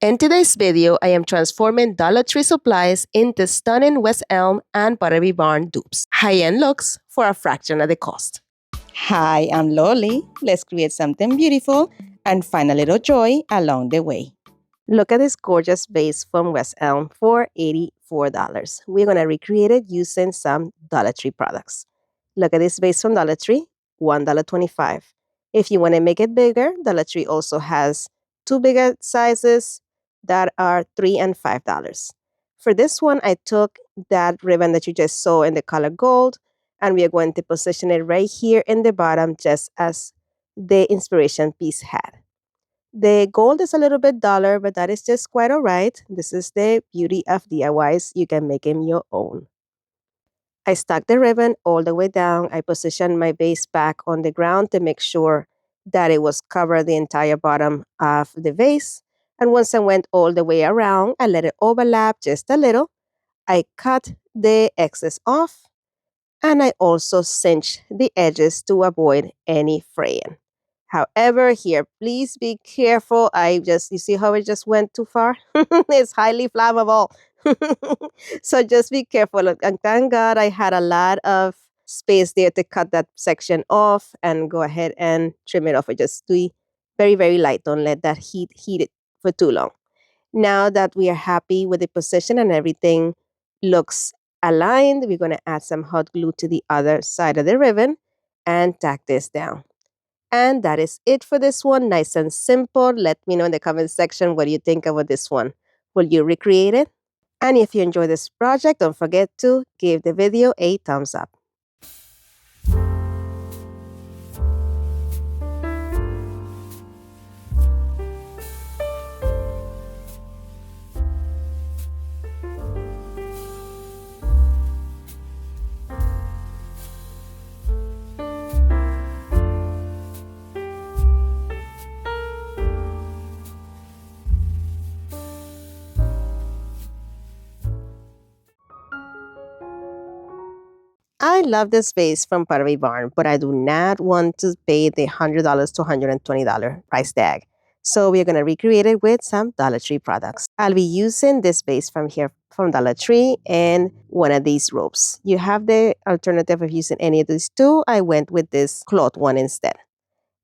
In today's video, I am transforming Dollar Tree supplies into stunning West Elm and Pottery Barn dupes. High-end looks for a fraction of the cost. Hi, I'm Loli. Let's create something beautiful and find a little joy along the way. Look at this gorgeous vase from West Elm for $84. We're going to recreate it using some Dollar Tree products. Look at this vase from Dollar Tree, $1.25. If you want to make it bigger, Dollar Tree also has two bigger sizes that are $3 and $5. For this one, I took that ribbon that you just saw in the color gold, and we are going to position it right here in the bottom just as the inspiration piece had. The gold is a little bit duller, but that is just quite all right. This is the beauty of DIYs. You can make them your own. I stuck the ribbon all the way down. I positioned my base back on the ground to make sure that it was covered the entire bottom of the vase. And once I went all the way around, I let it overlap just a little. I cut the excess off, and I also cinched the edges to avoid any fraying. However, here, please be careful. You see how it just went too far? It's highly flammable. So just be careful. And thank God I had a lot of space there to cut that section off and go ahead and trim it off. I just do it very, very light. Don't let that heat it for too long. Now that we are happy with the position and everything looks aligned, we're going to add some hot glue to the other side of the ribbon and tack this down. And that is it for this one. Nice and simple. Let me know in the comment section what you think about this one. Will you recreate it? And if you enjoy this project, don't forget to give the video a thumbs up. I love this vase from Pottery Barn, but I do not want to pay the $100 to $120 price tag. So we're going to recreate it with some Dollar Tree products. I'll be using this vase from here from Dollar Tree and one of these ropes. You have the alternative of using any of these two. I went with this cloth one instead.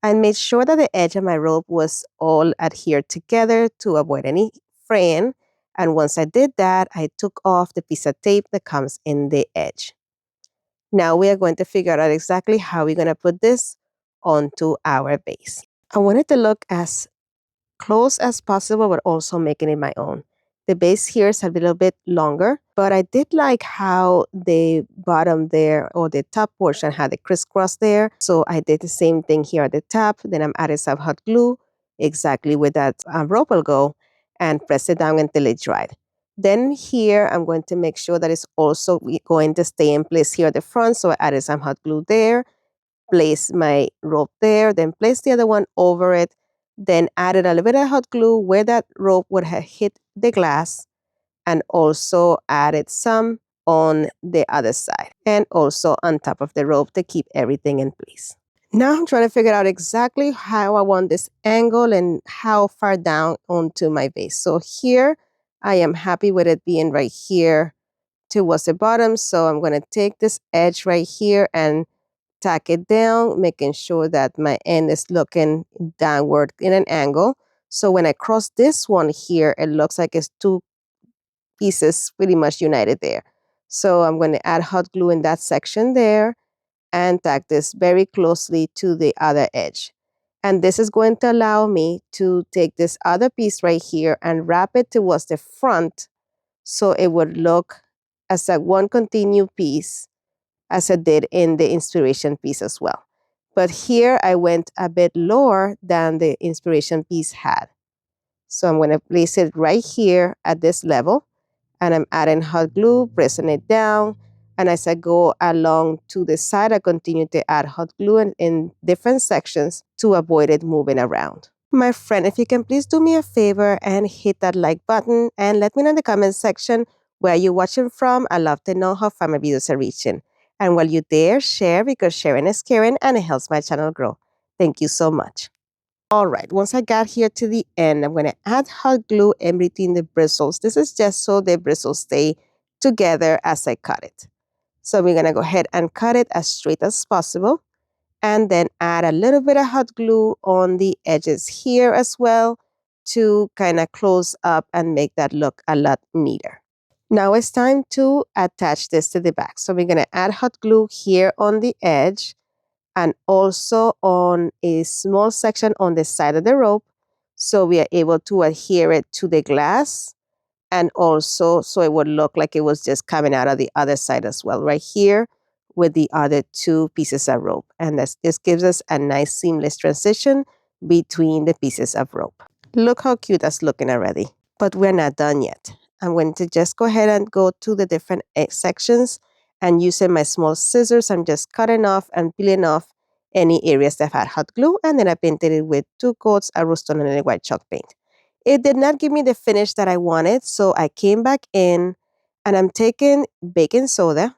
I made sure that the edge of my rope was all adhered together to avoid any fraying. And once I did that, I took off the piece of tape that comes in the edge. Now we are going to figure out exactly how we're going to put this onto our base. I want it to look as close as possible, but also making it my own. The base here is a little bit longer, but I did like how the bottom there, or the top portion, had the crisscross there. So I did the same thing here at the top. Then I'm adding some hot glue, exactly where that rope will go, and press it down until it dried. Then here, I'm going to make sure that it's also going to stay in place here at the front. So I added some hot glue there, place my rope there, then place the other one over it, then added a little bit of hot glue where that rope would have hit the glass, and also added some on the other side and also on top of the rope to keep everything in place. Now I'm trying to figure out exactly how I want this angle and how far down onto my base. So here, I am happy with it being right here towards the bottom. So I'm going to take this edge right here and tack it down, making sure that my end is looking downward in an angle. So when I cross this one here, it looks like it's two pieces pretty much united there. So I'm going to add hot glue in that section there and tack this very closely to the other edge. And this is going to allow me to take this other piece right here and wrap it towards the front so it would look as a one continued piece as I did in the inspiration piece as well. But here I went a bit lower than the inspiration piece had. So I'm going to place it right here at this level, and I'm adding hot glue, pressing it down. And as I go along to the side, I continue to add hot glue in different sections to avoid it moving around. My friend, if you can please do me a favor and hit that like button and let me know in the comment section where you're watching from. I love to know how far my videos are reaching. And while you're there, share, because sharing is caring and it helps my channel grow. Thank you so much. All right, once I got here to the end, I'm going to add hot glue in between the bristles. This is just so the bristles stay together as I cut it. So we're going to go ahead and cut it as straight as possible, and then add a little bit of hot glue on the edges here as well to kind of close up and make that look a lot neater. Now it's time to attach this to the back. So we're going to add hot glue here on the edge and also on a small section on the side of the rope, so we are able to adhere it to the glass, and also so it would look like it was just coming out of the other side as well, right here with the other two pieces of rope. And this gives us a nice seamless transition between the pieces of rope. Look how cute that's looking already. But we're not done yet. I'm going to just go ahead and go to the different sections, and using my small scissors, I'm just cutting off and peeling off any areas that had hot glue, and then I painted it with 2 coats of rust-on and white chalk paint. It did not give me the finish that I wanted, so I came back in and I'm taking baking soda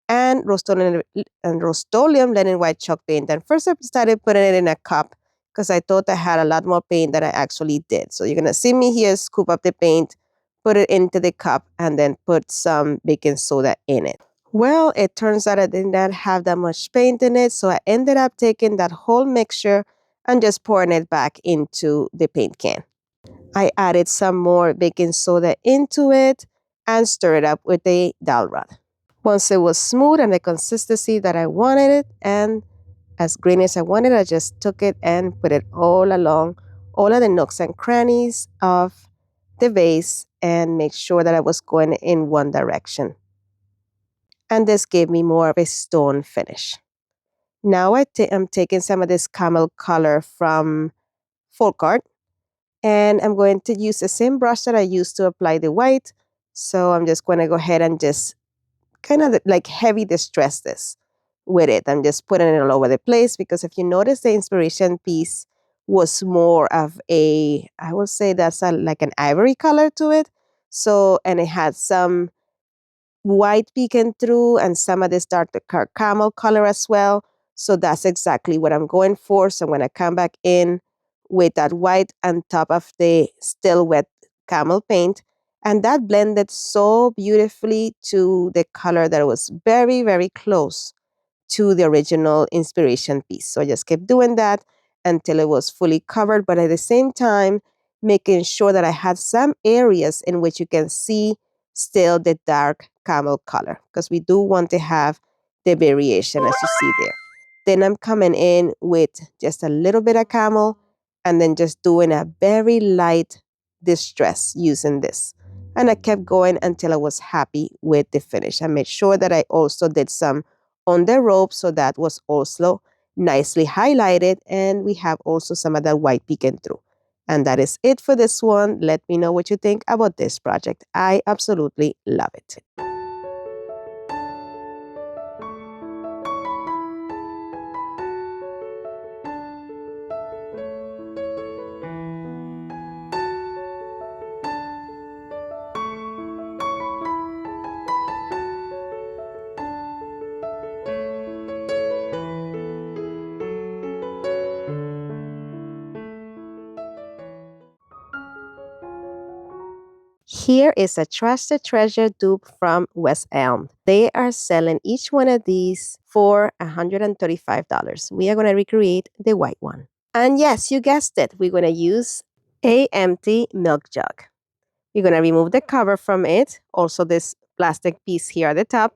and Rust-Oleum linen white chalk paint. And first I started putting it in a cup because I thought I had a lot more paint than I actually did. So you're going to see me here scoop up the paint, put it into the cup, and then put some baking soda in it. Well, it turns out I did not have that much paint in it, so I ended up taking that whole mixture and just pouring it back into the paint can. I added some more baking soda into it and stirred it up with a dowel rod. Once it was smooth and the consistency that I wanted it and as green as I wanted, I just took it and put it all along all of the nooks and crannies of the vase and make sure that I was going in one direction. And this gave me more of a stone finish. Now I'm taking some of this camel color from Folk Art, and I'm going to use the same brush that I used to apply the white. So I'm just going to go ahead and just kind of like heavy distress this with it. I'm just putting it all over the place because if you notice the inspiration piece was more of a, I would say that's like an ivory color to it. So, and it had some white peeking through and some of this dark caramel color as well. So that's exactly what I'm going for. So I'm going to come back in with that white on top of the still wet camel paint. And that blended so beautifully to the color that was very, very close to the original inspiration piece. So I just kept doing that until it was fully covered, but at the same time, making sure that I had some areas in which you can see still the dark camel color, because we do want to have the variation as you see there. Then I'm coming in with just a little bit of camel and then just doing a very light distress using this. And I kept going until I was happy with the finish. I made sure that I also did some on the rope, so that was also nicely highlighted, and we have also some of that white peeking through. And that is it for this one. Let me know what you think about this project. I absolutely love it. Here is a Trusted Treasure dupe from West Elm. They are selling each one of these for $135. We are going to recreate the white one. And yes, you guessed it. We're going to use a empty milk jug. You're going to remove the cover from it, also this plastic piece here at the top,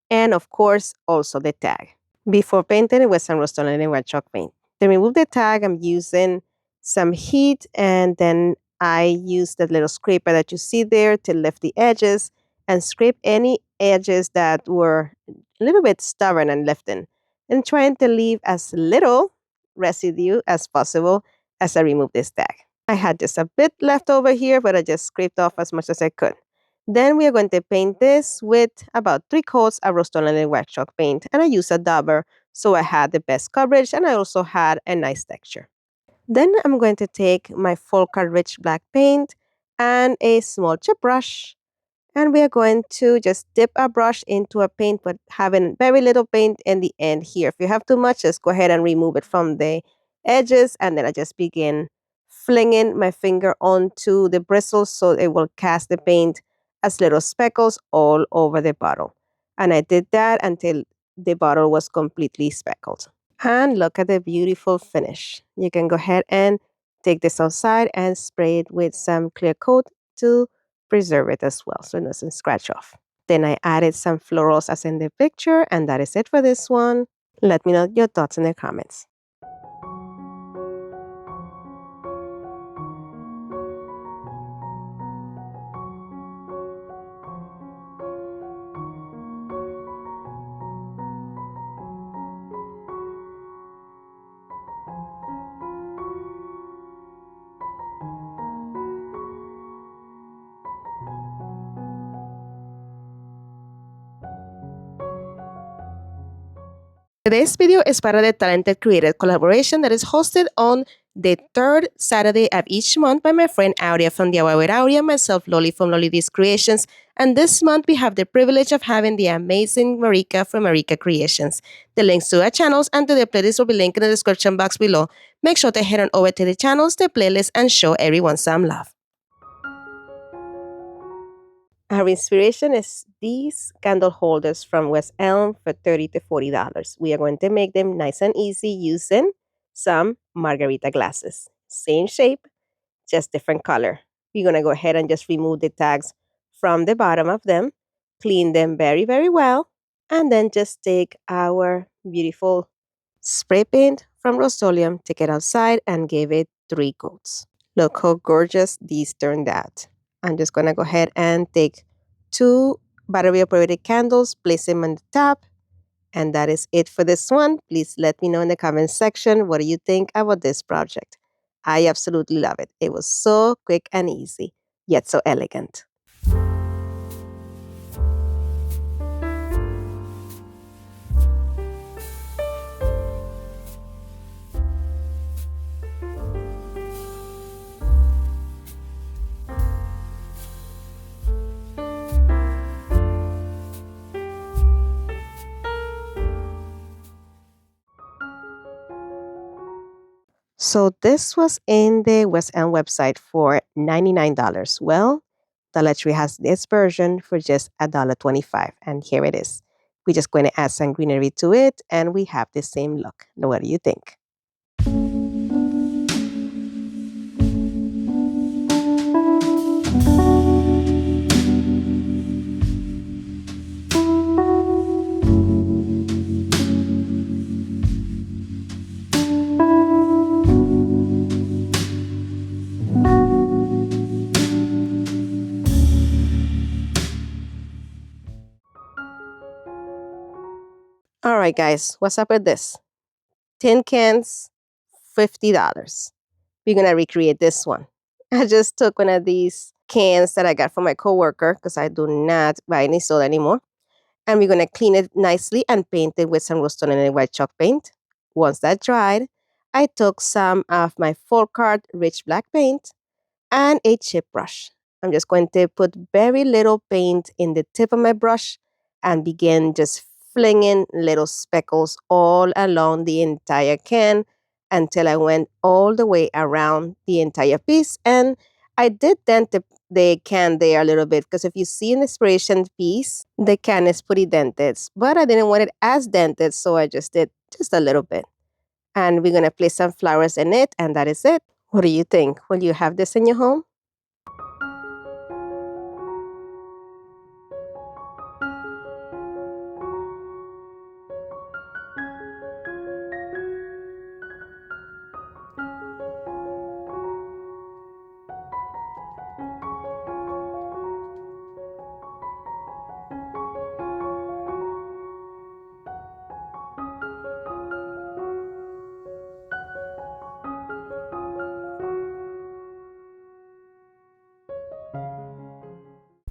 and of course, also the tag. Before painting it with some rust-on and white chalk paint. To remove the tag, I'm using some heat, and then I use the little scraper that you see there to lift the edges and scrape any edges that were a little bit stubborn and lifting, and trying to leave as little residue as possible as I remove this tag. I had just a bit left over here, but I just scraped off as much as I could. Then we are going to paint this with about 3 coats of rust-on and white chalk paint, and I use a dauber so I had the best coverage and I also had a nice texture. Then I'm going to take my Folka Rich Black paint and a small chip brush, and we are going to just dip our brush into a paint, but having very little paint in the end here. If you have too much, just go ahead and remove it from the edges, and then I just begin flinging my finger onto the bristles so it will cast the paint as little speckles all over the bottle. And I did that until the bottle was completely speckled. And look at the beautiful finish. You can go ahead and take this outside and spray it with some clear coat to preserve it as well so it doesn't scratch off. Then I added some florals as in the picture, and that is it for this one. Let me know your thoughts in the comments. Today's video is part of the Talented Creator collaboration that is hosted on the third Saturday of each month by my friend Aurea from DIY with Aurea and myself, Loli from Loli's Creations. And this month we have the privilege of having the amazing Marika from Marika Creations. The links to our channels and to the playlist will be linked in the description box below. Make sure to head on over to the channels, the playlist, and show everyone some love. Our inspiration is these candle holders from West Elm for $30 to $40. We are going to make them nice and easy using some margarita glasses. Same shape, just different color. We're going to go ahead and just remove the tags from the bottom of them, clean them very, very well, and then just take our beautiful spray paint from Rust-Oleum, take it outside, and give it 3 coats. Look how gorgeous these turned out. I'm just going to go ahead and take 2 battery-operated candles, place them on the top, and that is it for this one. Please let me know in the comment section what do you think about this project. I absolutely love it. It was so quick and easy, yet so elegant. So this was in the West Elm website for $99. Well, Dollar Tree has this version for just $1.25, and here it is. We're just going to add some greenery to it, and we have the same look. Now, what do you think? All right, guys, what's up with this? Tin cans, $50. We're going to recreate this one. I just took one of these cans that I got from my coworker because I do not buy any soda anymore. And we're going to clean it nicely and paint it with some Rust-Oleum and white chalk paint. Once that dried, I took some of my Folk Art Rich Black paint and a chip brush. I'm just going to put very little paint in the tip of my brush and begin just flinging little speckles all along the entire can until I went all the way around the entire piece. And I did dent the can there a little bit because if you see in the inspiration piece, the can is pretty dented. But I didn't want it as dented, so I just did just a little bit. And we're going to place some flowers in it, and that is it. What do you think? Will you have this in your home?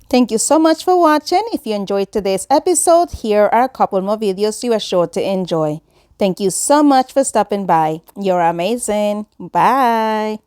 Thank you so much for watching. If you enjoyed today's episode, here are a couple more videos you are sure to enjoy. Thank you so much for stopping by. You're amazing. Bye.